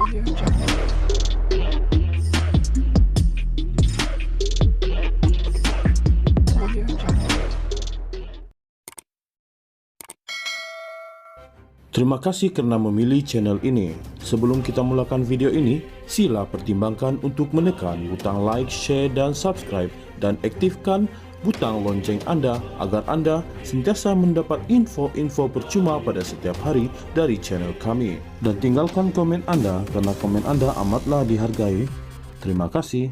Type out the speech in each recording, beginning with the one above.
Terima kasih kerana memilih channel ini. Sebelum kita mulakan video ini, sila pertimbangkan untuk menekan butang like, share dan subscribe dan aktifkan butang lonceng anda agar anda sentiasa mendapat info-info percuma pada setiap hari dari channel kami. Dan tinggalkan komen anda kerana komen anda amatlah dihargai. Terima kasih.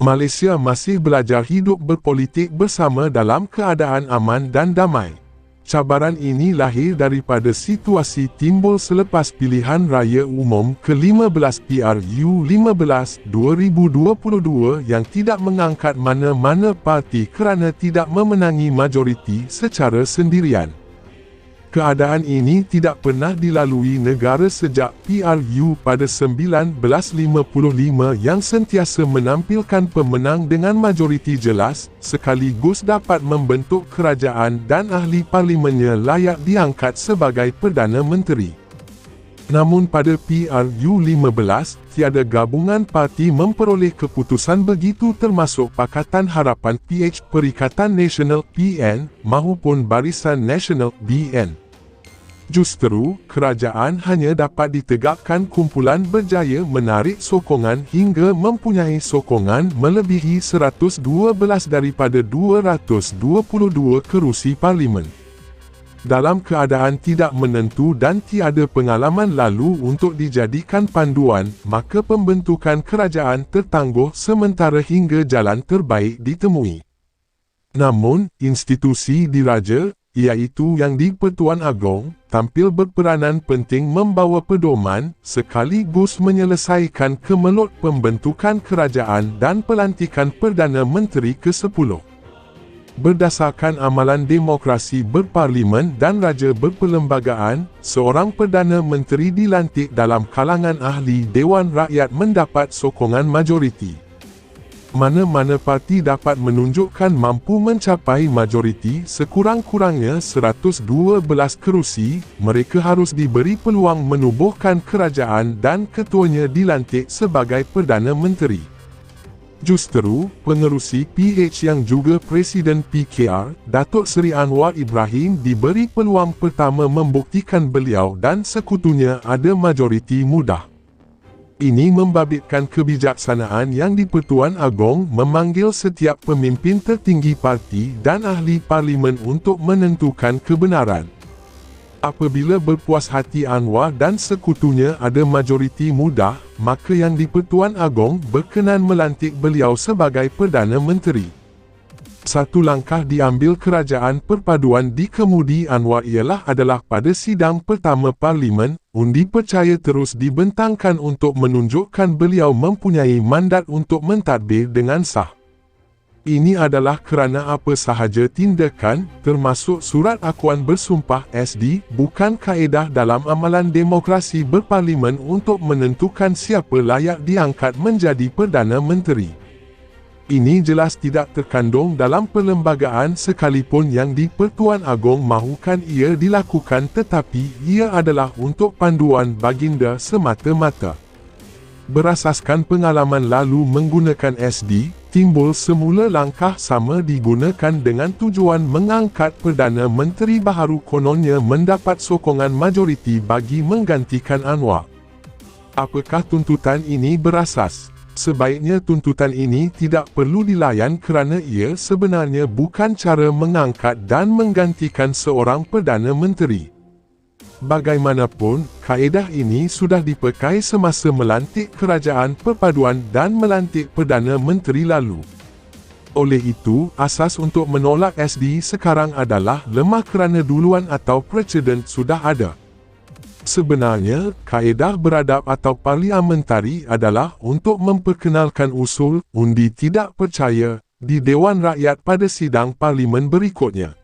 Malaysia masih belajar hidup berpolitik bersama dalam keadaan aman dan damai. Cabaran ini lahir daripada situasi timbul selepas pilihan raya umum ke-15 PRU 15 2022 yang tidak mengangkat mana-mana parti kerana tidak memenangi majoriti secara sendirian. Keadaan ini tidak pernah dilalui negara sejak PRU pada 1955 yang sentiasa menampilkan pemenang dengan majoriti jelas, sekaligus dapat membentuk kerajaan dan ahli parlimennya layak diangkat sebagai Perdana Menteri. Namun pada PRU 15, tiada gabungan parti memperoleh keputusan begitu termasuk Pakatan Harapan PH, Perikatan Nasional PN, maupun Barisan Nasional BN. Justru, kerajaan hanya dapat ditegakkan kumpulan berjaya menarik sokongan hingga mempunyai sokongan melebihi 112 daripada 222 kerusi parlimen. Dalam keadaan tidak menentu dan tiada pengalaman lalu untuk dijadikan panduan, maka pembentukan kerajaan tertangguh sementara hingga jalan terbaik ditemui. Namun, institusi diraja, iaitu yang di-Pertuan Agong, tampil berperanan penting membawa pedoman, sekaligus menyelesaikan kemelut pembentukan kerajaan dan pelantikan Perdana Menteri ke-10. Berdasarkan amalan demokrasi berparlimen dan raja berperlembagaan, seorang Perdana Menteri dilantik dalam kalangan ahli Dewan Rakyat mendapat sokongan majoriti. Mana-mana parti dapat menunjukkan mampu mencapai majoriti sekurang-kurangnya 112 kerusi, mereka harus diberi peluang menubuhkan kerajaan dan ketuanya dilantik sebagai Perdana Menteri. Justru, pengerusi PH yang juga Presiden PKR, Datuk Seri Anwar Ibrahim diberi peluang pertama membuktikan beliau dan sekutunya ada majoriti mudah. Ini membabitkan kebijaksanaan yang di-Pertuan Agong memanggil setiap pemimpin tertinggi parti dan ahli parlimen untuk menentukan kebenaran. Apabila berpuas hati Anwar dan sekutunya ada majoriti mudah, maka yang di-Pertuan Agong berkenan melantik beliau sebagai Perdana Menteri. Satu langkah diambil kerajaan perpaduan dikemudi Anwar adalah pada sidang pertama parlimen, undi percaya terus dibentangkan untuk menunjukkan beliau mempunyai mandat untuk mentadbir dengan sah. Ini adalah kerana apa sahaja tindakan, termasuk surat akuan bersumpah SD, bukan kaedah dalam amalan demokrasi berparlimen untuk menentukan siapa layak diangkat menjadi Perdana Menteri. Ini jelas tidak terkandung dalam perlembagaan sekalipun yang di-Pertuan Agong mahukan ia dilakukan, tetapi ia adalah untuk panduan baginda semata-mata. Berasaskan pengalaman lalu menggunakan SD, timbul semula langkah sama digunakan dengan tujuan mengangkat Perdana Menteri baharu kononnya mendapat sokongan majoriti bagi menggantikan Anwar. Apakah tuntutan ini berasas? Sebaiknya tuntutan ini tidak perlu dilayan kerana ia sebenarnya bukan cara mengangkat dan menggantikan seorang Perdana Menteri. Bagaimanapun, kaedah ini sudah dipakai semasa melantik kerajaan perpaduan dan melantik Perdana Menteri lalu. Oleh itu, asas untuk menolak SD sekarang adalah lemah kerana duluan atau presiden sudah ada. Sebenarnya, kaedah beradab atau parliamentari adalah untuk memperkenalkan usul undi tidak percaya di Dewan Rakyat pada sidang parlimen berikutnya.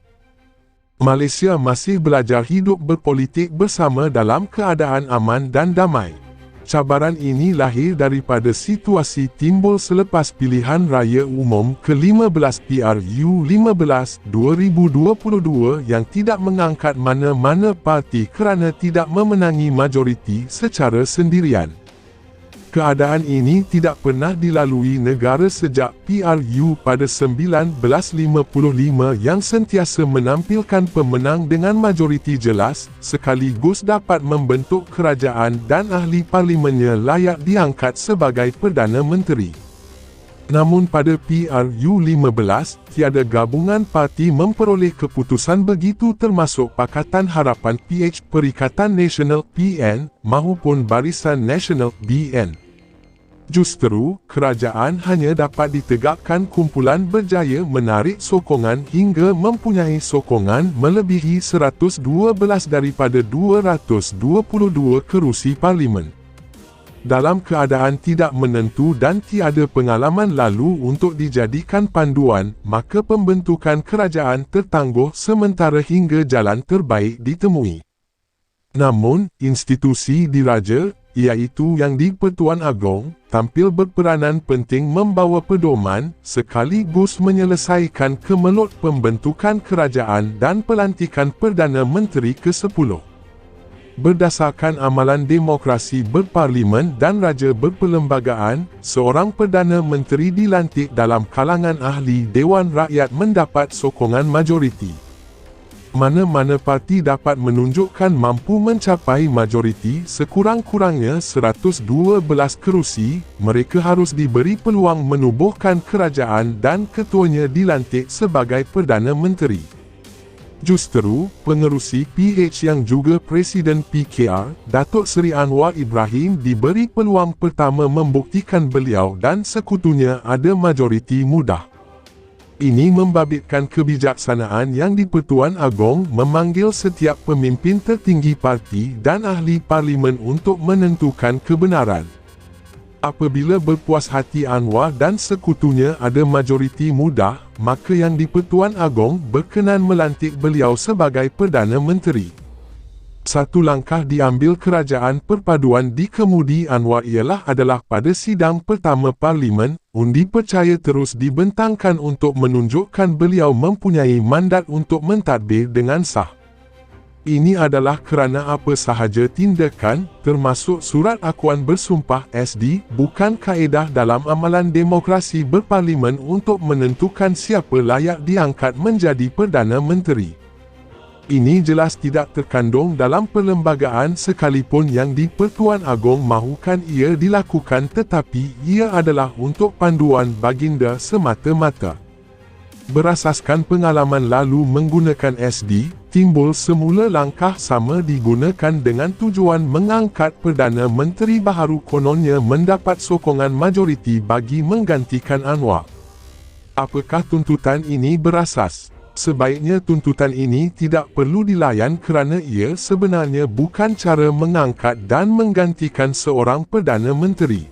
Malaysia masih belajar hidup berpolitik bersama dalam keadaan aman dan damai. Cabaran ini lahir daripada situasi timbul selepas pilihan raya umum ke-15 PRU 15 2022 yang tidak mengangkat mana-mana parti kerana tidak memenangi majoriti secara sendirian. Keadaan ini tidak pernah dilalui negara sejak PRU pada 1955 yang sentiasa menampilkan pemenang dengan majoriti jelas, sekaligus dapat membentuk kerajaan dan ahli parlimennya layak diangkat sebagai Perdana Menteri. Namun pada PRU 15, tiada gabungan parti memperoleh keputusan begitu termasuk Pakatan Harapan PH, Perikatan Nasional PN, maupun Barisan Nasional BN. Justeru, kerajaan hanya dapat ditegakkan kumpulan berjaya menarik sokongan hingga mempunyai sokongan melebihi 112 daripada 222 kerusi parlimen. Dalam keadaan tidak menentu dan tiada pengalaman lalu untuk dijadikan panduan, maka pembentukan kerajaan tertangguh sementara hingga jalan terbaik ditemui. Namun, institusi diraja, iaitu yang di-Pertuan Agong, tampil berperanan penting membawa pedoman, sekaligus menyelesaikan kemelut pembentukan kerajaan dan pelantikan Perdana Menteri ke-10. Berdasarkan amalan demokrasi berparlimen dan raja berperlembagaan, seorang Perdana Menteri dilantik dalam kalangan ahli Dewan Rakyat mendapat sokongan majoriti. Mana-mana parti dapat menunjukkan mampu mencapai majoriti sekurang-kurangnya 112 kerusi, mereka harus diberi peluang menubuhkan kerajaan dan ketuanya dilantik sebagai Perdana Menteri. Justeru, pengerusi PH yang juga Presiden PKR, Datuk Seri Anwar Ibrahim diberi peluang pertama membuktikan beliau dan sekutunya ada majoriti mudah. Ini membabitkan kebijaksanaan yang di-Pertuan Agong memanggil setiap pemimpin tertinggi parti dan ahli parlimen untuk menentukan kebenaran. Apabila berpuas hati Anwar dan sekutunya ada majoriti mudah, maka yang di-Pertuan Agong berkenan melantik beliau sebagai Perdana Menteri. Satu langkah diambil kerajaan perpaduan dikemudi Anwar adalah pada sidang pertama parlimen, undi percaya terus dibentangkan untuk menunjukkan beliau mempunyai mandat untuk mentadbir dengan sah. Ini adalah kerana apa sahaja tindakan, termasuk surat akuan bersumpah SD, bukan kaedah dalam amalan demokrasi berparlimen untuk menentukan siapa layak diangkat menjadi Perdana Menteri. Ini jelas tidak terkandung dalam perlembagaan sekalipun yang di-Pertuan Agong mahukan ia dilakukan, tetapi ia adalah untuk panduan baginda semata-mata. Berasaskan pengalaman lalu menggunakan SD, timbul semula langkah sama digunakan dengan tujuan mengangkat Perdana Menteri baharu kononnya mendapat sokongan majoriti bagi menggantikan Anwar. Apakah tuntutan ini berasas? Sebaiknya tuntutan ini tidak perlu dilayan kerana ia sebenarnya bukan cara mengangkat dan menggantikan seorang Perdana Menteri.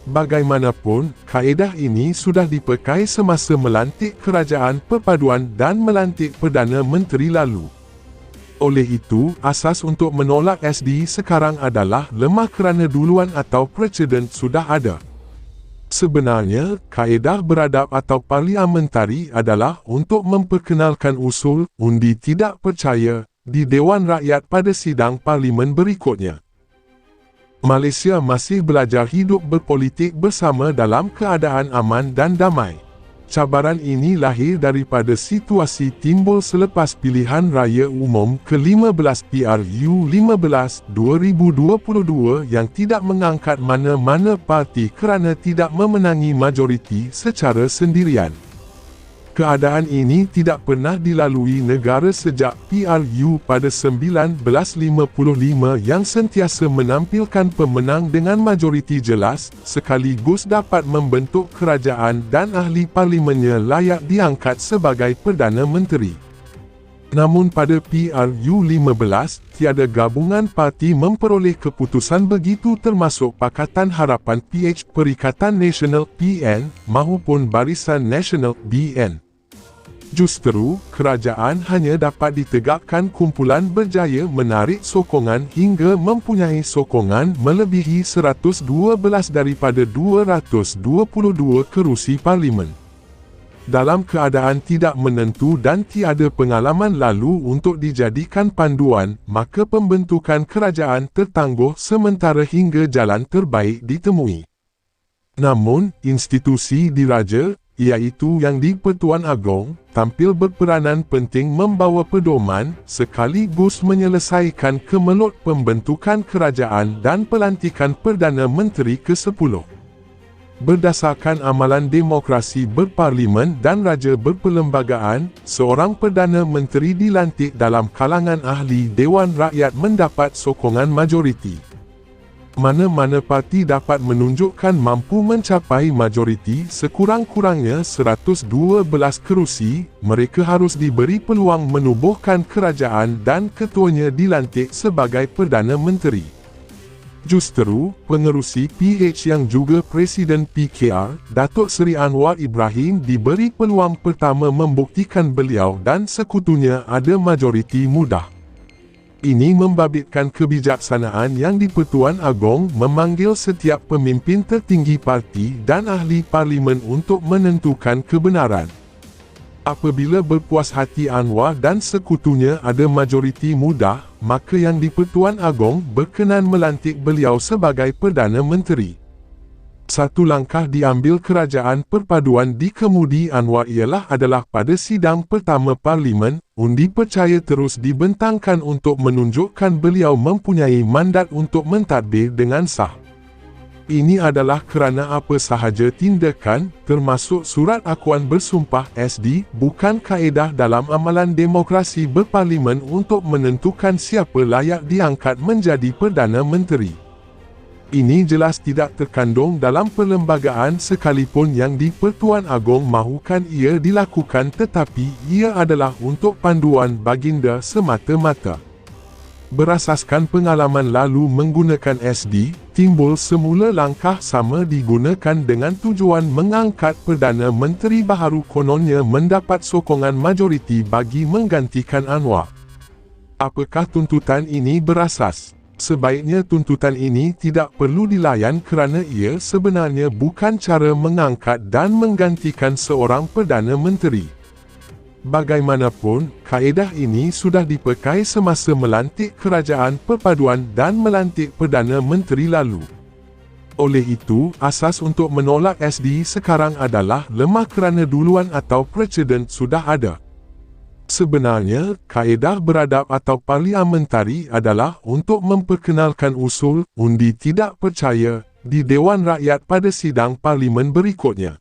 Bagaimanapun, kaedah ini sudah dipakai semasa melantik kerajaan perpaduan dan melantik Perdana Menteri lalu. Oleh itu, asas untuk menolak SD sekarang adalah lemah kerana duluan atau presiden sudah ada. Sebenarnya, kaedah beradab atau parliamentari adalah untuk memperkenalkan usul undi tidak percaya di Dewan Rakyat pada sidang parlimen berikutnya. Malaysia masih belajar hidup berpolitik bersama dalam keadaan aman dan damai. Cabaran ini lahir daripada situasi timbul selepas pilihan raya umum ke-15 PRU 15 2022 yang tidak mengangkat mana-mana parti kerana tidak memenangi majoriti secara sendirian. Keadaan ini tidak pernah dilalui negara sejak PRU pada 1955 yang sentiasa menampilkan pemenang dengan majoriti jelas, sekaligus dapat membentuk kerajaan dan ahli parlimennya layak diangkat sebagai Perdana Menteri. Namun pada PRU 15, tiada gabungan parti memperoleh keputusan begitu termasuk Pakatan Harapan PH, Perikatan Nasional PN, maupun Barisan Nasional BN. Justeru, kerajaan hanya dapat ditegakkan kumpulan berjaya menarik sokongan hingga mempunyai sokongan melebihi 112 daripada 222 kerusi parlimen. Dalam keadaan tidak menentu dan tiada pengalaman lalu untuk dijadikan panduan, maka pembentukan kerajaan tertangguh sementara hingga jalan terbaik ditemui. Namun, institusi diraja, iaitu yang di-Pertuan Agong, tampil berperanan penting membawa pedoman sekaligus menyelesaikan kemelut pembentukan kerajaan dan pelantikan Perdana Menteri ke-10. Berdasarkan amalan demokrasi berparlimen dan raja berperlembagaan, seorang Perdana Menteri dilantik dalam kalangan ahli Dewan Rakyat mendapat sokongan majoriti. Mana-mana parti dapat menunjukkan mampu mencapai majoriti sekurang-kurangnya 112 kerusi, mereka harus diberi peluang menubuhkan kerajaan dan ketuanya dilantik sebagai Perdana Menteri. Justeru, pengerusi PH yang juga Presiden PKR, Datuk Seri Anwar Ibrahim diberi peluang pertama membuktikan beliau dan sekutunya ada majoriti mudah. Ini membabitkan kebijaksanaan yang di-Pertuan Agong memanggil setiap pemimpin tertinggi parti dan ahli parlimen untuk menentukan kebenaran. Apabila berpuas hati Anwar dan sekutunya ada majoriti mudah, maka yang di-Pertuan Agong berkenan melantik beliau sebagai Perdana Menteri. Satu langkah diambil kerajaan perpaduan dikemudi Anwar adalah pada sidang pertama parlimen, undi percaya terus dibentangkan untuk menunjukkan beliau mempunyai mandat untuk mentadbir dengan sah. Ini adalah kerana apa sahaja tindakan, termasuk surat akuan bersumpah SD, bukan kaedah dalam amalan demokrasi berparlimen untuk menentukan siapa layak diangkat menjadi Perdana Menteri. Ini jelas tidak terkandung dalam perlembagaan sekalipun yang di-Pertuan Agong mahukan ia dilakukan, tetapi ia adalah untuk panduan baginda semata-mata. Berasaskan pengalaman lalu menggunakan SD, timbul semula langkah sama digunakan dengan tujuan mengangkat Perdana Menteri baharu kononnya mendapat sokongan majoriti bagi menggantikan Anwar. Apakah tuntutan ini berasas? Sebaiknya tuntutan ini tidak perlu dilayan kerana ia sebenarnya bukan cara mengangkat dan menggantikan seorang Perdana Menteri. Bagaimanapun, kaedah ini sudah dipakai semasa melantik kerajaan perpaduan dan melantik Perdana Menteri lalu. Oleh itu, asas untuk menolak SD sekarang adalah lemah kerana duluan atau presiden sudah ada. Sebenarnya, kaedah beradab atau parliamentari adalah untuk memperkenalkan usul undi tidak percaya di Dewan Rakyat pada sidang parlimen berikutnya.